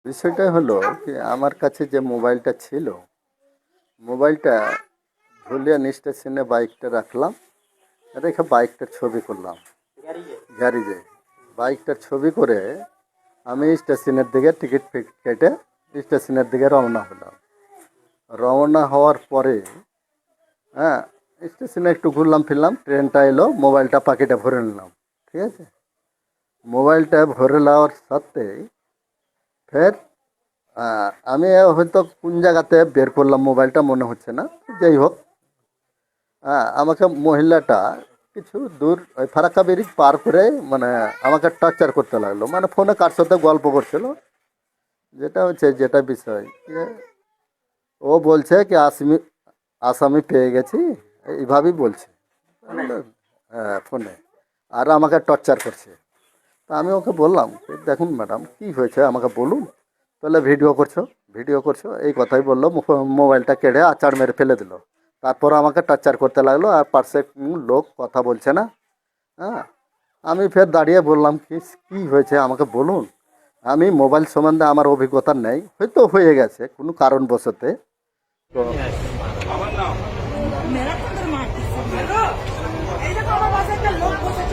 বিষয়টা হলো কি আমার কাছে যে মোবাইলটা ছিল, মোবাইলটা ধুলিয়ান স্টেশনে বাইকটা রাখলাম, রেখে বাইকটার ছবি করলাম গ্যারেজে। বাইকটার ছবি করে আমি স্টেশনের দিকে টিকিট ফিকিট কেটে স্টেশনের দিকে রওনা হলাম। রওনা হওয়ার পরে হ্যাঁ, স্টেশনে একটু ঘুরলাম ফিরলাম, ট্রেনটা এলো, মোবাইলটা পকেটে ভরে নিলাম। ঠিক আছে, মোবাইলটা ভরে নেওয়ার সাথেই ফের আমি হয়তো কোন জায়গাতে বের করলাম মোবাইলটা মনে হচ্ছে না, যাই হোক। আমাকে মহিলাটা কিছু দূর ওই ফারাক্কা ব্রিজ পার করে মানে আমাকে টর্চার করতে লাগলো, মানে ফোনে কার সাথে গল্প করছিল। যেটা হচ্ছে যেটা বিষয় যে ও বলছে কি আসামি পেয়ে গেছি, এইভাবেই বলছে। হ্যাঁ, ফোনে। আর আমাকে টর্চার করছে। তা আমি ওকে বললাম, দেখুন ম্যাডাম কী হয়েছে আমাকে বলুন। তাহলে ভিডিও করছো এই কথাই বললো, মোবাইলটা কেড়ে আচার মেরে ফেলে দিল। তারপর আমাকে টার্চার করতে লাগলো, আর পাশে লোক কথা বলছে না। হ্যাঁ, আমি ফের দাঁড়িয়ে বললাম কি কী হয়েছে আমাকে বলুন। আমি মোবাইল সম্বন্ধে আমার অভিজ্ঞতা নেই, হয়তো হয়ে গেছে কোনো কারণবশতে। তো মেরা তো মারতেছে এই দেখো আমার পাশে একটা লোক বসে